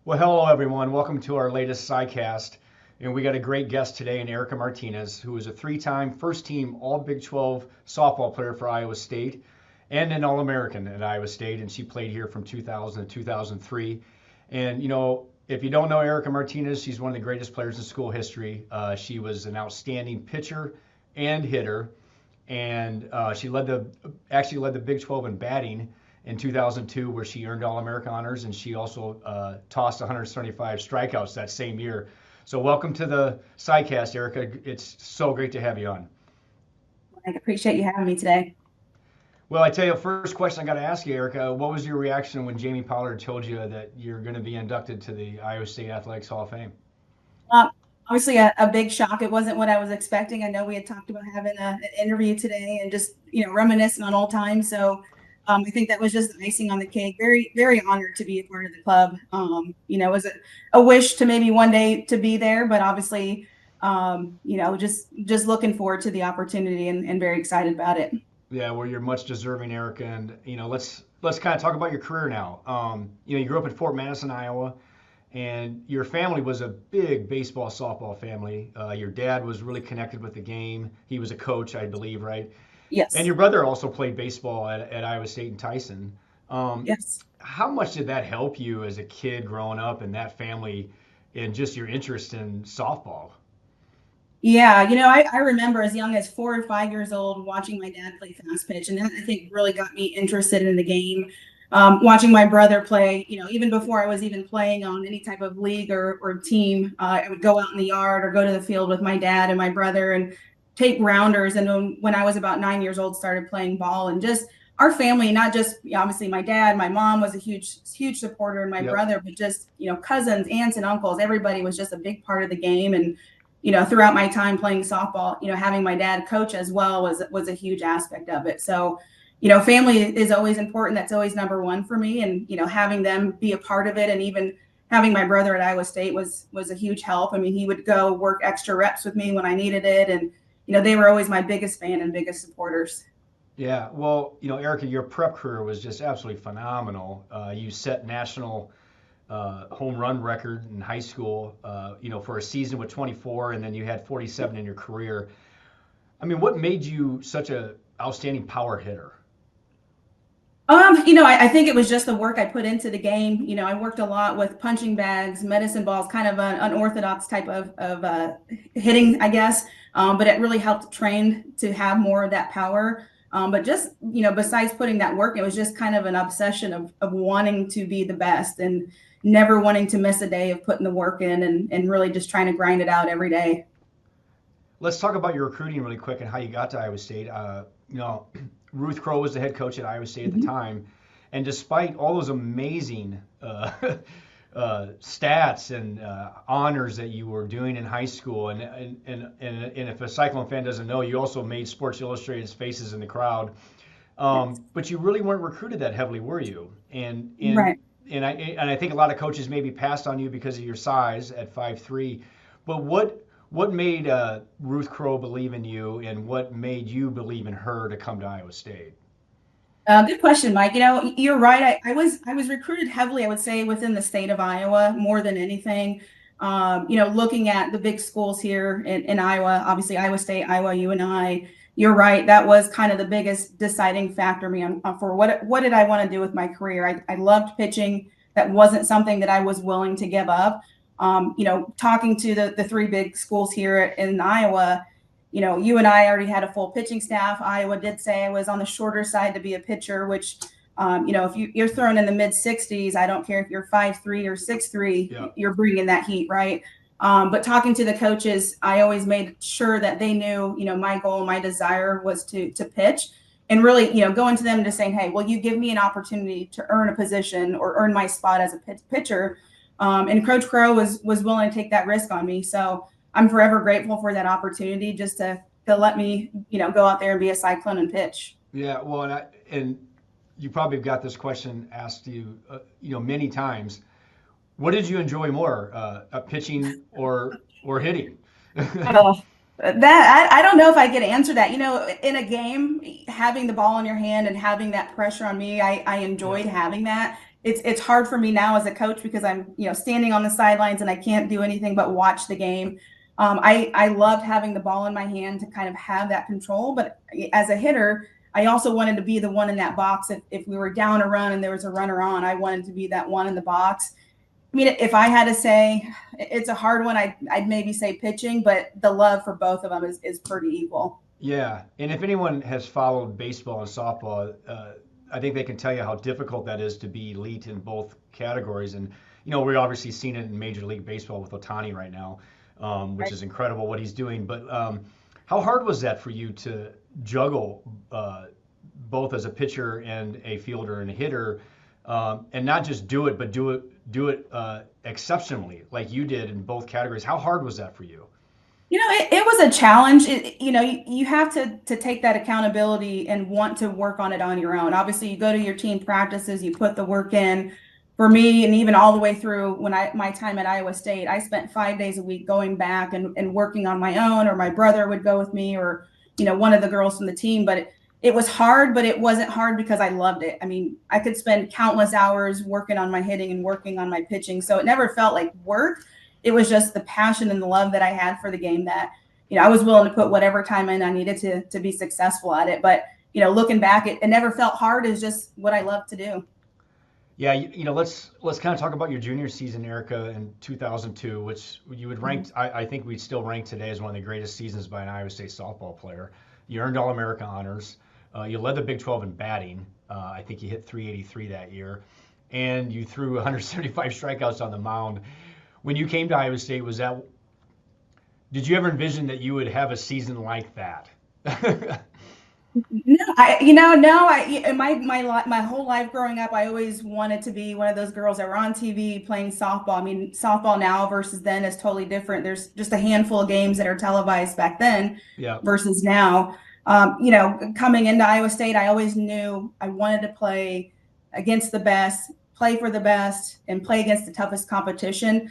Well, hello everyone. Welcome to our latest CyCast. And we got a great guest today in Erica Martinez, who is a three-time first-team All Big 12 softball player for Iowa State and an All-American at Iowa State. And she played here from 2000 to 2003. And if you don't know Erica Martinez, she's one of the greatest players in school history. She was an outstanding pitcher and hitter, and she actually led the Big 12 in batting in 2002, where she earned All-American honors, and she also tossed 175 strikeouts that same year. So welcome to the CyCast, Erica. It's so great to have you on. I appreciate you having me today. Well, I tell you, first question I got to ask you, Erica, what was your reaction when Jamie Pollard told you that you're going to be inducted to the Iowa State Athletics Hall of Fame? Uh, Obviously, a big shock. It wasn't what I was expecting. I know we had talked about having an interview today and just reminiscing on old times. So I think that was just icing on the cake. Very, very honored to be a part of the club. It was a wish to maybe one day to be there, but obviously, just looking forward to the opportunity and very excited about it. Yeah, well, you're much deserving, Erica, and let's kind of talk about your career now. You grew up in Fort Madison, Iowa, and your family was a big baseball, softball family. Your dad was really connected with the game. He was a coach, I believe, right? And Yes. your brother also played baseball at Iowa State and Tyson. Um, Yes. how much did that help you as a kid growing up in that family and just your interest in softball? Yeah, I remember as young as 4 or 5 years old watching my dad play fast pitch, and that I think really got me interested in the game. Watching my brother play, even before I was even playing on any type of league or team, I would go out in the yard or go to the field with my dad and my brother and take rounders. And when I was about 9 years old, started playing ball and just our family, not just obviously my dad, my mom was a huge, huge supporter, and my Yep. brother, but just cousins, aunts, and uncles. Everybody was just a big part of the game, and throughout my time playing softball, having my dad coach as well was a huge aspect of it. So, family is always important. That's always number one for me. And, having them be a part of it, and even having my brother at Iowa State was a huge help. I mean, he would go work extra reps with me when I needed it. And, they were always my biggest fan and biggest supporters. Yeah, well, Erica, your prep career was just absolutely phenomenal. You set national home run record in high school, for a season with 24, and then you had 47 in your career. I mean, what made you such a outstanding power hitter? I think it was just the work I put into the game. I worked a lot with punching bags, medicine balls, kind of an unorthodox type of hitting, I guess. But it really helped train to have more of that power. But just, besides putting that work, it was just kind of an obsession of wanting to be the best and never wanting to miss a day of putting the work in and really just trying to grind it out every day. Let's talk about your recruiting really quick and how you got to Iowa State. Ruth Crowe was the head coach at Iowa State at the Mhm. time, and despite all those amazing stats and honors that you were doing in high school, and if a Cyclone fan doesn't know, you also made Sports Illustrated's faces in the crowd. Yes. But you really weren't recruited that heavily, were you? And and Right. and I think a lot of coaches maybe passed on you because of your size at 5'3". But what made Ruth Crowe believe in you, and what made you believe in her to come to Iowa State? Good question, Mike. You're right. I was recruited heavily, I would say, within the state of Iowa more than anything. Looking at the big schools here in Iowa, obviously Iowa State, Iowa, UNI. You're right. That was kind of the biggest deciding factor me for what did I want to do with my career. I loved pitching. That wasn't something that I was willing to give up. Talking to the three big schools here in Iowa, you and I already had a full pitching staff. Iowa did say I was on the shorter side to be a pitcher, which, if you're throwing in the mid 60s, I don't care if you're 5'3" or 6'3", Yeah. you're bringing that heat, right? But talking to the coaches, I always made sure that they knew, my goal, my desire was to pitch. And really, going to them and just saying, hey, will you give me an opportunity to earn a position or earn my spot as a pitcher? And Coach Crow was willing to take that risk on me. So I'm forever grateful for that opportunity just to let me, go out there and be a Cyclone and pitch. Yeah, well, and you probably got this question asked you, many times. What did you enjoy more, pitching or hitting? Oh, that I don't know if I could answer that. In a game, having the ball in your hand and having that pressure on me, I Yeah. enjoyed having that. it's hard for me now as a coach because I'm, standing on the sidelines and I can't do anything but watch the game. I loved having the ball in my hand to kind of have that control, but as a hitter, I also wanted to be the one in that box. If we were down a run and there was a runner on, I wanted to be that one in the box. I mean, if I had to say, it's a hard one. I'd maybe say pitching, but the love for both of them is pretty equal. Yeah, and if anyone has followed baseball and softball, I think they can tell you how difficult that is to be elite in both categories. And we're obviously seeing it in Major League Baseball with Otani right now, which Right. is incredible what he's doing. But how hard was that for you to juggle both as a pitcher and a fielder and a hitter, and not just do it, but do it exceptionally like you did in both categories? How hard was that for you? It was a challenge. You have to take that accountability and want to work on it on your own. Obviously, you go to your team practices, you put the work in. For me, and even all the way through when my time at Iowa State, I spent 5 days a week going back and working on my own, or my brother would go with me, or one of the girls from the team. But it was hard, but it wasn't hard because I loved it. I mean, I could spend countless hours working on my hitting and working on my pitching, so it never felt like work. It was just the passion and the love that I had for the game that, I was willing to put whatever time in I needed to be successful at it. But, looking back, it never felt hard. It's just what I love to do. Yeah, let's kind of talk about your junior season, Erica, in 2002, which you would rank. I think we'd still rank today as one of the greatest seasons by an Iowa State softball player. You earned All-America honors. You led the Big 12 in batting. I think you hit 383 that year, and you threw 175 strikeouts on the mound. When you came to Iowa State, did you ever envision that you would have a season like that? No, no, my whole life growing up, I always wanted to be one of those girls that were on TV playing softball. I mean, softball now versus then is totally different. There's just a handful of games that are televised back then Yeah. versus now. Coming into Iowa State, I always knew I wanted to play against the best, play for the best, and play against the toughest competition.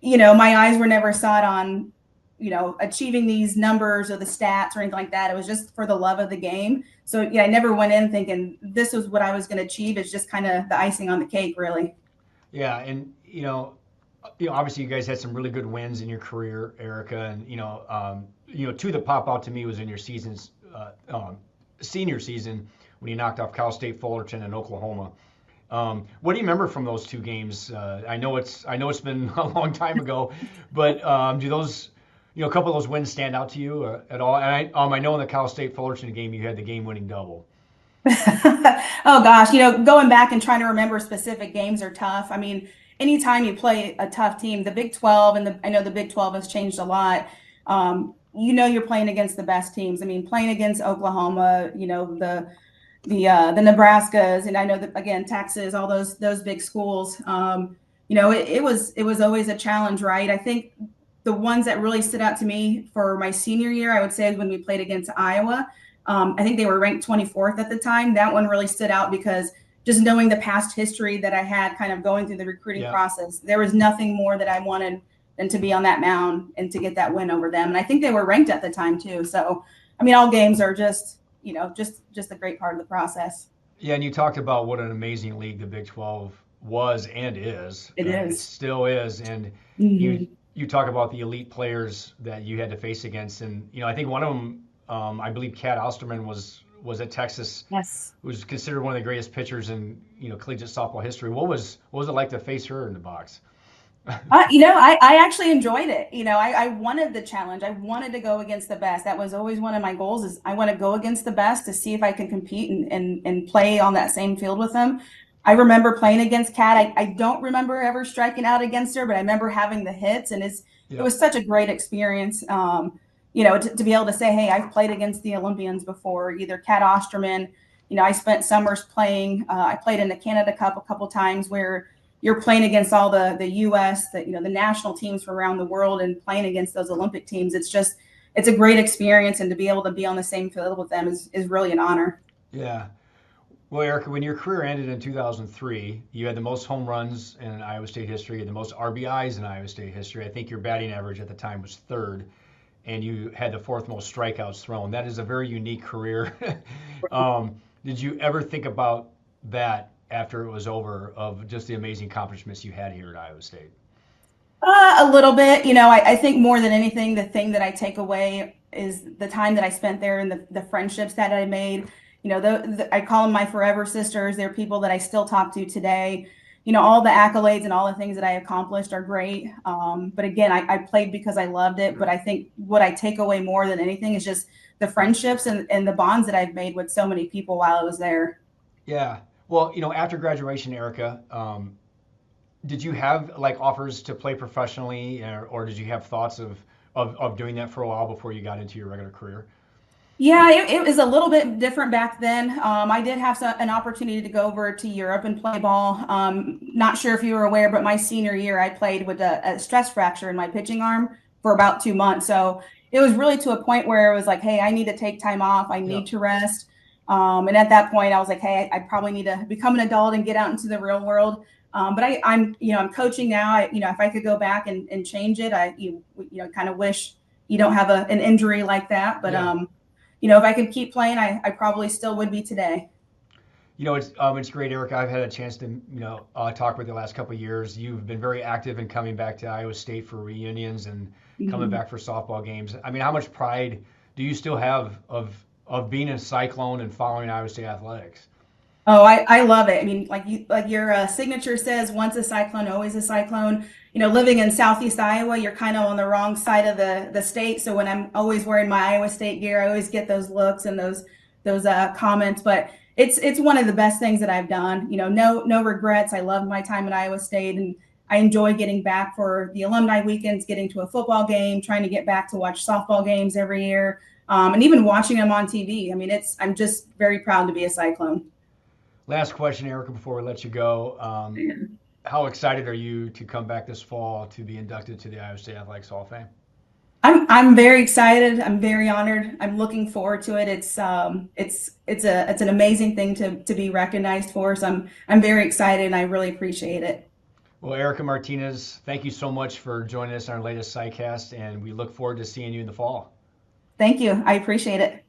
My eyes were never set on, achieving these numbers or the stats or anything like that. It was just for the love of the game. So yeah, I never went in thinking this was what I was going to achieve. It's just kind of the icing on the cake, really. Yeah, and obviously you guys had some really good wins in your career, Erica, and two that pop out to me was in your senior season when you knocked off Cal State Fullerton and Oklahoma. What do you remember from those two games? I know it's been a long time ago, but do those a couple of those wins stand out to you at all? And I know in the Cal State Fullerton game you had the game-winning double. Oh gosh, going back and trying to remember specific games are tough. I mean, anytime you play a tough team, the Big 12 I know the Big 12 has changed a lot. You're playing against the best teams. I mean, playing against Oklahoma, the Nebraskas, and I know that again Texas, all those big schools. It was always a challenge, right? I think the ones that really stood out to me for my senior year, I would say, when we played against Iowa. I think they were ranked 24th at the time. That one really stood out because just knowing the past history that I had kind of going through the recruiting process, there was nothing more that I wanted than to be on that mound and to get that win over them. And I think they were ranked at the time too. So, I mean, all games are just a great part of the process. Yeah, and you talked about what an amazing league the Big 12 was and is. It It is. still is, and Mhm. you talk about the elite players that you had to face against, and I think one of them, I believe, Kat Osterman was at Texas, Yes. was considered one of the greatest pitchers in collegiate softball history. What was it like to face her in the box? I actually enjoyed it. I wanted the challenge. I wanted to go against the best. That was always one of my goals is I want to go against the best to see if I can compete and play on that same field with them. I remember playing against Kat. I don't remember ever striking out against her, but I remember having the hits, and it Yeah. was such a great experience. To be able to say, hey, I've played against the Olympians before, either Kat Osterman. I spent summers playing. I played in the Canada Cup a couple times where you're playing against all the U.S., the national teams from around the world and playing against those Olympic teams. It's a great experience, and to be able to be on the same field with them is really an honor. Yeah. Well, Erica, when your career ended in 2003, you had the most home runs in Iowa State history, you had the most RBIs in Iowa State history. I think your batting average at the time was third, and you had the fourth most strikeouts thrown. That is a very unique career. Did you ever think about that after it was over of just the amazing accomplishments you had here at Iowa State? A little bit. I think more than anything, the thing that I take away is the time that I spent there and the friendships that I made. I call them my forever sisters. They're people that I still talk to today. All the accolades and all the things that I accomplished are great. But again, I played because I loved it. But I think what I take away more than anything is just the friendships and the bonds that I've made with so many people while I was there. Yeah. Well, after graduation, Erica, did you have like offers to play professionally, or did you have thoughts of doing that for a while before you got into your regular career? Yeah, it was a little bit different back then. I did have an opportunity to go over to Europe and play ball. Not sure if you were aware, but my senior year, I played with a stress fracture in my pitching arm for about 2 months. So it was really to a point where it was like, hey, I need to take time off. I need Yeah. to rest. And at that point, I was like, hey, I probably need to become an adult and get out into the real world. But I'm coaching now. If I could go back and change it, kind of wish you don't have an injury like that. But Yeah. if I could keep playing, I probably still would be today. It's great, Eric. I've had a chance to talk with you the last couple of years. You've been very active in coming back to Iowa State for reunions and coming back for softball games. I mean, how much pride do you still have of being a Cyclone and following Iowa State athletics? Oh, I love it. I mean, like your signature says, once a Cyclone, always a Cyclone. Living in Southeast Iowa, you're kind of on the wrong side of the state. So when I'm always wearing my Iowa State gear, I always get those looks and those comments. But it's one of the best things that I've done. No regrets. I love my time at Iowa State, and I enjoy getting back for the alumni weekends, getting to a football game, trying to get back to watch softball games every year, and even watching them on TV. I mean, I'm just very proud to be a Cyclone. Last question, Erica, before we let you go. How excited are you to come back this fall to be inducted to the Iowa State Athletics Hall of Fame? I'm very excited. I'm very honored. I'm looking forward to it. It's an amazing thing to be recognized for. So I'm very excited, and I really appreciate it. Well, Erica Martinez, thank you so much for joining us on our latest CyCast, and we look forward to seeing you in the fall. Thank you. I appreciate it.